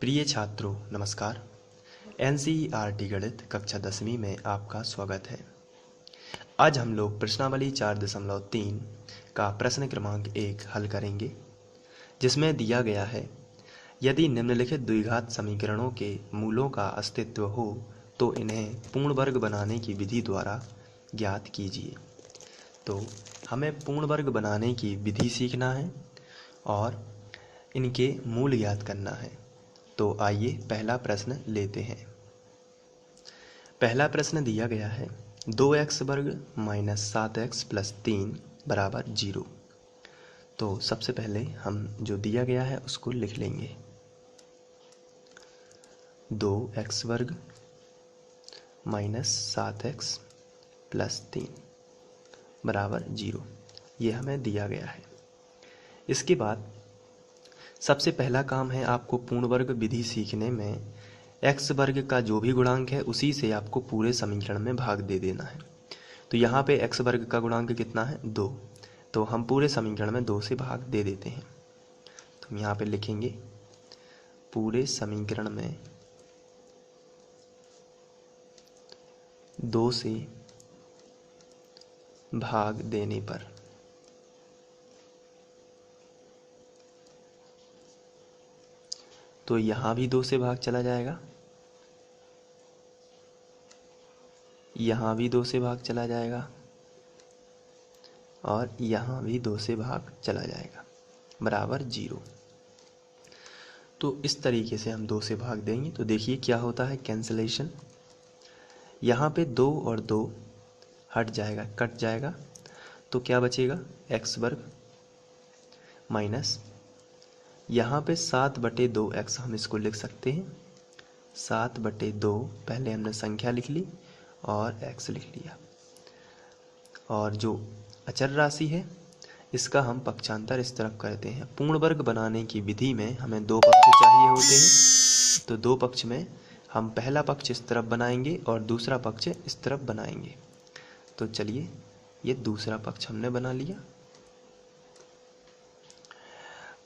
प्रिय छात्रों नमस्कार। एनसीईआरटी गणित कक्षा 10वीं में आपका स्वागत है। आज हम लोग प्रश्नावली 4.3 का प्रश्न क्रमांक 1 हल करेंगे, जिसमें दिया गया है यदि निम्नलिखित द्विघात समीकरणों के मूलों का अस्तित्व हो तो इन्हें पूर्ण वर्ग बनाने की विधि द्वारा ज्ञात कीजिए। तो हमें पूर्ण वर्ग बनाने की विधि सीखना है और इनके मूल ज्ञात करना है। तो आइए पहला प्रश्न लेते हैं। पहला प्रश्न दिया गया है 2x वर्ग माइनस 7x प्लस 3 बराबर 0। तो सबसे पहले हम जो दिया गया है उसको लिख लेंगे। 2x वर्ग माइनस 7x प्लस 3 बराबर 0, ये हमें दिया गया है। इसके बाद सबसे पहला काम है आपको पूर्ण वर्ग विधि सीखने में x वर्ग का जो भी गुणांक है उसी से आपको पूरे समीकरण में भाग दे देना है। तो यहाँ पे x वर्ग का गुणांक कितना है 2, तो हम पूरे समीकरण में 2 से भाग दे देते हैं। तो हम यहाँ पे लिखेंगे पूरे समीकरण में 2 से भाग देने पर तो यहाँ भी 2 से भाग चला जाएगा, यहाँ भी 2 से भाग चला जाएगा और यहाँ भी 2 से भाग चला जाएगा बराबर 0। तो इस तरीके से हम 2 से भाग देंगे तो देखिए क्या होता है, कैंसलेशन। यहाँ पे 2 और 2 हट जाएगा, कट जाएगा, तो क्या बचेगा x वर्ग माइनस यहाँ पे 7/2x हम इसको लिख सकते हैं। 7/2 पहले हमने संख्या लिख ली और x लिख लिया, और जो अचर राशि है इसका हम पक्षांतर इस तरफ करते हैं। पूर्ण वर्ग बनाने की विधि में हमें 2 पक्ष चाहिए होते हैं, तो 2 पक्ष में हम पहला पक्ष इस तरफ बनाएंगे और दूसरा पक्ष इस तरफ बनाएंगे। तो चलिए ये दूसरा पक्ष हमने बना लिया।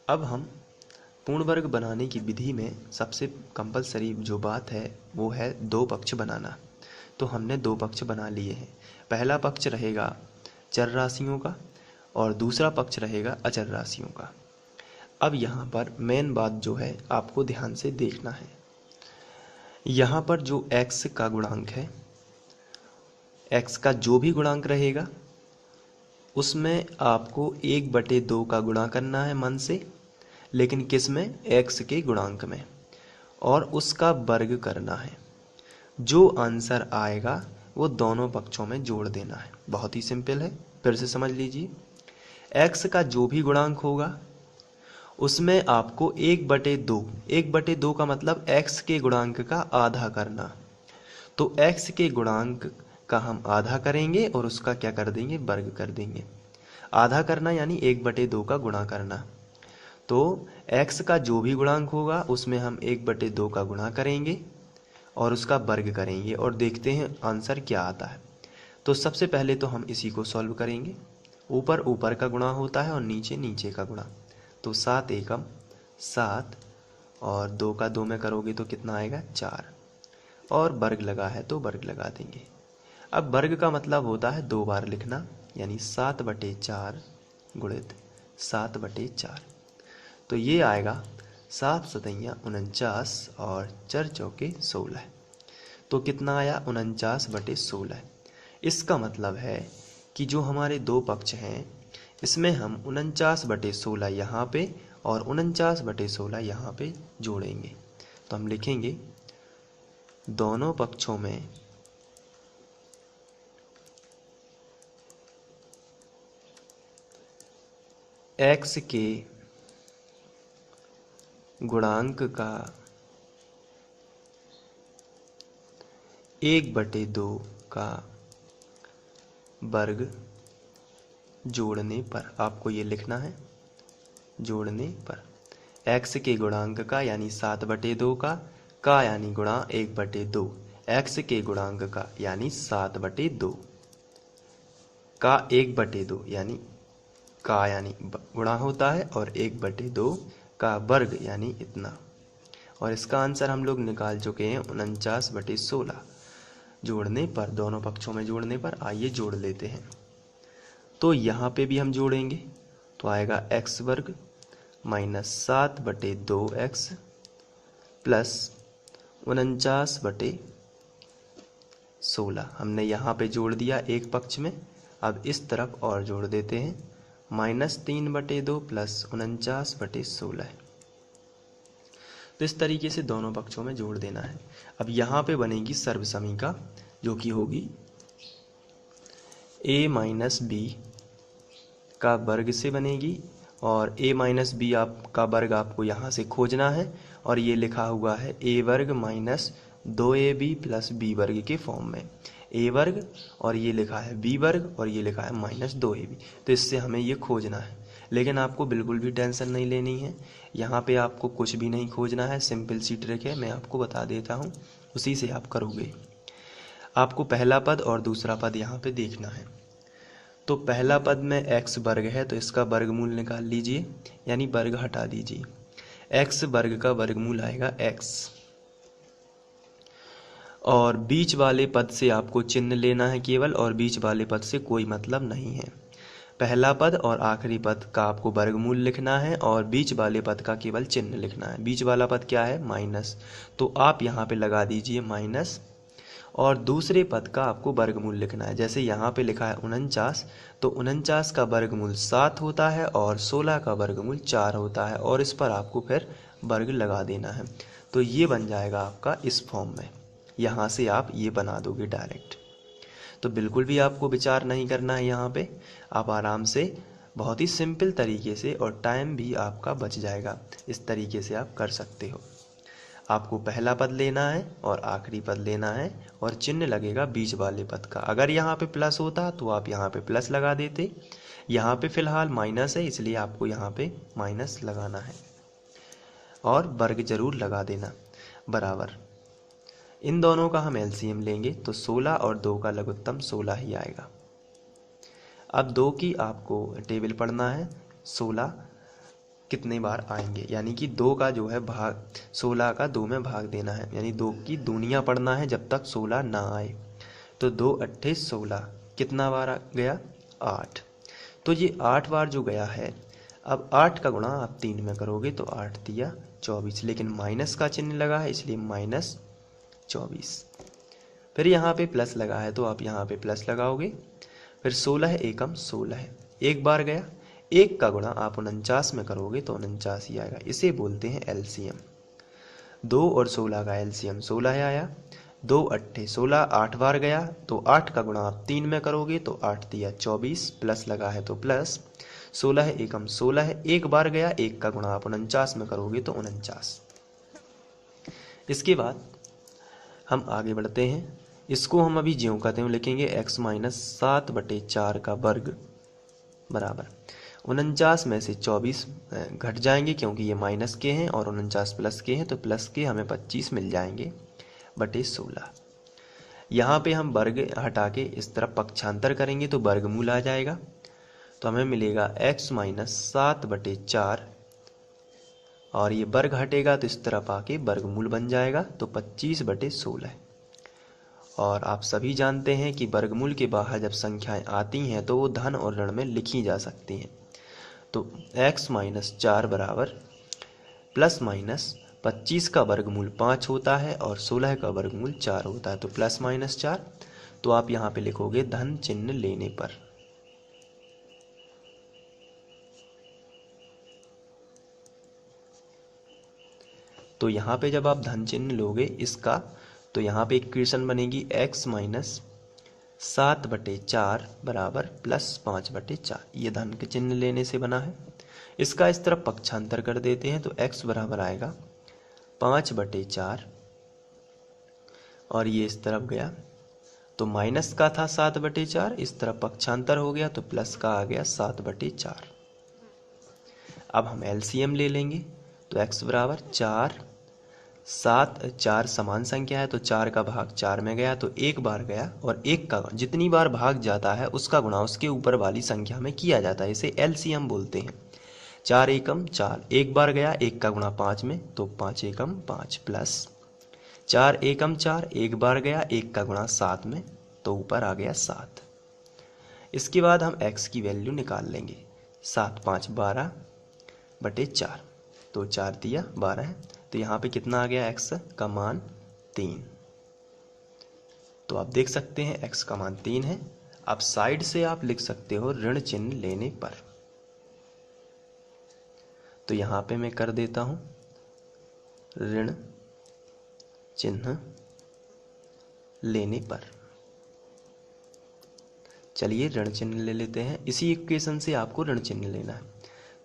अब हम पूर्ण वर्ग बनाने की विधि में सबसे कंपलसरी जो बात है वो है 2 पक्ष बनाना। तो हमने 2 पक्ष बना लिए हैं। पहला पक्ष रहेगा चर राशियों का और दूसरा पक्ष रहेगा अचर राशियों का। अब यहाँ पर मेन बात जो है आपको ध्यान से देखना है, यहाँ पर जो x का गुणांक है, x का जो भी गुणांक रहेगा उसमें आपको 1/2 का गुणा करना है मन से, लेकिन किस में, x के गुणांक में, और उसका वर्ग करना है। जो आंसर आएगा वो दोनों पक्षों में जोड़ देना है। बहुत ही सिंपल है, फिर से समझ लीजिए। x का जो भी गुणांक होगा उसमें आपको 1/2 का मतलब x के गुणांक का आधा करना। तो x के गुणांक का हम आधा करेंगे और उसका क्या कर देंगे, वर्ग कर देंगे। आधा करना यानी 1/2 का गुणा करना। तो x का जो भी गुणांक होगा उसमें हम 1/2 का गुणा करेंगे और उसका वर्ग करेंगे और देखते हैं आंसर क्या आता है। तो सबसे पहले तो हम इसी को सॉल्व करेंगे। ऊपर ऊपर का गुणा होता है और नीचे नीचे का गुणा। तो 7 एकम 7 और 2 का 2 में करोगे तो कितना आएगा 4, और वर्ग लगा है तो वर्ग लगा देंगे। अब वर्ग का मतलब होता है 2 बार लिखना, यानी 7/4 गुणित 7/4। तो ये आएगा 7 सतैया 49 और 4 चौके 16। तो कितना आया 49/16। इसका मतलब है कि जो हमारे 2 पक्ष हैं इसमें हम 49/16 यहाँ पे और 49/16 यहाँ पे जोड़ेंगे। तो हम लिखेंगे दोनों पक्षों में x के गुणांक का 1/2 का वर्ग जोड़ने पर, आपको ये लिखना है जोड़ने पर, x के गुणांक का यानी 7/2 का यानी गुणा 1/2, x के गुणांक का यानी 7/2 का 1/2 यानी गुणा होता है और 1/2 का वर्ग यानी इतना, और इसका आंसर हम लोग निकाल चुके हैं 49/16। जोड़ने पर, दोनों पक्षों में जोड़ने पर, आइए जोड़ लेते हैं। तो यहाँ पे भी हम जोड़ेंगे तो आएगा x वर्ग माइनस 7/2x प्लस 49/16। हमने यहाँ पे जोड़ दिया एक पक्ष में, अब इस तरफ और जोड़ देते हैं, -3/2 प्लस 49/16। तो इस तरीके से दोनों पक्षों में जोड़ देना है। अब यहाँ पे बनेगी सर्वसमीका, जो कि होगी a माइनस बी का वर्ग से बनेगी, और a माइनस बी का वर्ग आपको यहाँ से खोजना है, और ये लिखा हुआ है a वर्ग माइनस 2ab प्लस b वर्ग के फॉर्म में। a वर्ग और ये लिखा है b वर्ग और ये लिखा है माइनस 2ab, तो इससे हमें ये खोजना है। लेकिन आपको बिल्कुल भी टेंशन नहीं लेनी है, यहाँ पे आपको कुछ भी नहीं खोजना है, सिंपल सी ट्रिक है, मैं आपको बता देता हूँ, उसी से आप करोगे। आपको पहला पद और दूसरा पद यहाँ पे देखना है। तो पहला पद में x वर्ग है तो इसका वर्गमूल निकाल लीजिए, यानी वर्ग हटा दीजिए। x वर्ग का वर्गमूल आएगा x, और बीच वाले पद से आपको चिन्ह लेना है केवल, और बीच वाले पद से कोई मतलब नहीं है। पहला पद और आखिरी पद का आपको वर्गमूल लिखना है, और बीच वाले पद का केवल चिन्ह लिखना है। बीच वाला पद क्या है? माइनस, तो आप यहाँ पे लगा दीजिए माइनस, और दूसरे पद का आपको वर्गमूल लिखना है। जैसे यहाँ पे लिखा है 49, तो 49 का वर्गमूल 7 होता है और 16 का वर्गमूल 4 होता है, और इस पर आपको फिर वर्ग लगा देना है। तो ये बन जाएगा आपका इस फॉर्म में, यहाँ से आप ये बना दोगे डायरेक्ट। तो बिल्कुल भी आपको विचार नहीं करना है, यहाँ पे आप आराम से बहुत ही सिंपल तरीके से, और टाइम भी आपका बच जाएगा, इस तरीके से आप कर सकते हो। आपको पहला पद लेना है और आखिरी पद लेना है, और चिन्ह लगेगा बीच वाले पद का। अगर यहाँ पे प्लस होता तो आप यहाँ पे प्लस लगा देते, यहाँ पे फिलहाल माइनस है, इसलिए आपको यहाँ पे माइनस लगाना है, और वर्ग जरूर लगा देना बराबर। इन दोनों का हम एलसीएम लेंगे तो 16 और 2 का लघुत्तम 16 ही आएगा। अब 2 की आपको टेबल पढ़ना है, 16 कितने बार आएंगे, यानी कि 2 का जो है भाग, 16 का 2 में भाग देना है, यानी 2 की दूनियाँ पढ़ना है जब तक 16 ना आए। तो 2 अट्ठे 16, कितना बार आ गया? 8। तो ये 8 बार जो गया है, अब 8 का गुणा आप 3 में करोगे तो 8 दिया 24, लेकिन माइनस का चिन्ह लगा है इसलिए माइनस 24। फिर यहाँ पे प्लस लगा है तो आप यहाँ पे प्लस लगाओगे, फिर 16 एकम 16 है, एक बार गया, 1 का गुणा आप 49 में करोगे तो 49 ही आएगा। इसे बोलते हैं एलसीएम। 2 और 16 का एलसीएम 16 आया, 2 अट्ठे 16, 8 बार गया, तो 8 का गुणा आप 3 में करोगे तो 8 दिया 24, प्लस लगा है तो प्लस, 16 एकम 16 है, एक बार गया, 1 का गुणा आप 49 में करोगे तो 49। इसके बाद हम आगे बढ़ते हैं, इसको हम अभी ज्यों का त्यों लिखेंगे, x माइनस 7/4 का वर्ग बराबर 49 में से 24 घट जाएंगे क्योंकि ये माइनस के हैं और 49 प्लस के हैं, तो प्लस के हमें 25 मिल जाएंगे बटे 16। यहाँ पे हम वर्ग हटा के इस तरफ पक्षांतर करेंगे तो वर्गमूल आ जाएगा, तो हमें मिलेगा x माइनस 7/4, और ये वर्ग हटेगा तो इस तरफ आके वर्गमूल बन जाएगा, तो 25/16। और आप सभी जानते हैं कि वर्गमूल के बाहर जब संख्याएं आती हैं तो वो धन और ऋण में लिखी जा सकती हैं। तो x माइनस 4 बराबर प्लस माइनस 25 का वर्गमूल 5 होता है और 16 का वर्गमूल 4 होता है, तो प्लस माइनस 4, तो आप यहाँ पे लिखोगे धन चिन्ह लेने पर। तो यहाँ पे जब आप धन चिन्ह लोगे इसका, तो यहाँ पे इक्वेशन बनेगी x माइनस 7/4 बराबर प्लस 5/4, ये धन के चिन्ह लेने से बना है। इसका इस तरफ पक्षांतर कर देते हैं तो x बराबर आएगा 5/4, और ये इस तरफ गया तो माइनस का था 7/4, इस तरफ पक्षांतर हो गया तो प्लस का आ गया 7/4। अब हम एलसीएम ले लेंगे, तो x बराबर 4, 7, 4 समान संख्या है तो 4 का भाग 4 में गया तो एक बार गया, और एक का जितनी बार भाग जाता है उसका गुणा उसके ऊपर वाली संख्या में किया जाता है, इसे एलसीएम बोलते हैं। 4 एकम 4, एक बार गया 1 का गुणा 5 में, तो 5 एकम 5 प्लस 4 एकम 4, एक बार गया 1 का गुणा 7 में, तो ऊपर आ गया 7। इसके बाद हम x की वैल्यू निकाल लेंगे। 7 5 12 बटे 4, तो 4 दिया 12 है, तो यहाँ पे कितना आ गया x का मान 3। तो आप देख सकते हैं x का मान 3 है। अब साइड से आप लिख सकते हो ऋण चिन्ह लेने पर। तो यहाँ पे मैं कर देता हूँ ऋण चिन्ह लेने पर। चलिए ऋण चिन्ह ले लेते हैं। इसी इक्वेशन से आपको ऋण चिन्ह लेना है।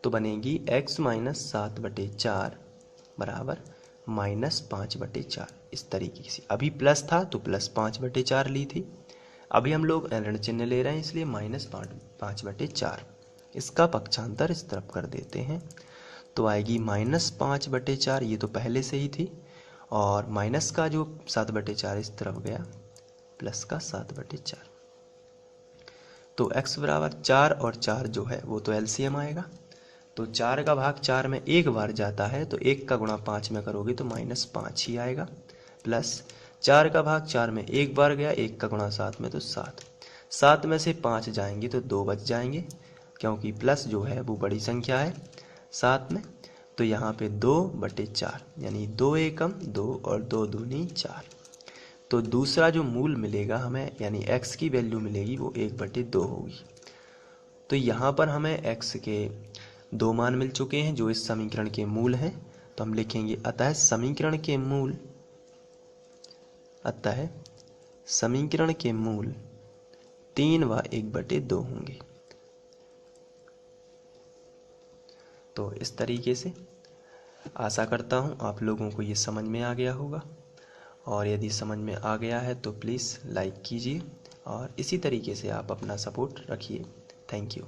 तो बनेगी x माइनस 7 बटे 4 बराबर माइनस 5 बटे 4। इस तरीके से अभी प्लस था तो प्लस 5 बटे 4 ली थी, अभी हम लोग ऋण चिन्ह ले रहे हैं इसलिए माइनस 5 बटे 4। इसका पक्षांतर इस तरफ कर देते हैं, तो आएगी माइनस 5 बटे 4, ये तो पहले से ही थी, और माइनस का जो 7 बटे 4 इस तरफ गया, प्लस का 7 बटे 4। तो x बराबर 4 और 4 जो है वो तो एलसीएम आएगा। तो 4 का भाग 4 में एक बार जाता है, तो 1 का गुणा 5 में करोगे तो -5 ही आएगा, प्लस 4 का भाग 4 में एक बार गया, 1 का गुणा 7 में तो 7। 7 में से 5 जाएंगे तो 2 बच जाएंगे, क्योंकि प्लस जो है वो बड़ी संख्या है 7 में। तो यहाँ पे 2 बटे 4, यानी 2 एकम 2 और 2 दूनी 4। तो दूसरा जो मूल मिलेगा हमें, यानी x की वैल्यू मिलेगी, वो 1 बटे 2 होगी। तो यहाँ पर हमें x के 2 मान मिल चुके हैं जो इस समीकरण के मूल हैं। तो हम लिखेंगे अतः समीकरण के मूल 3 व 1 बटे 2 होंगे। तो इस तरीके से आशा करता हूँ आप लोगों को ये समझ में आ गया होगा, और यदि समझ में आ गया है तो प्लीज़ लाइक कीजिए और इसी तरीके से आप अपना सपोर्ट रखिए। Thank you.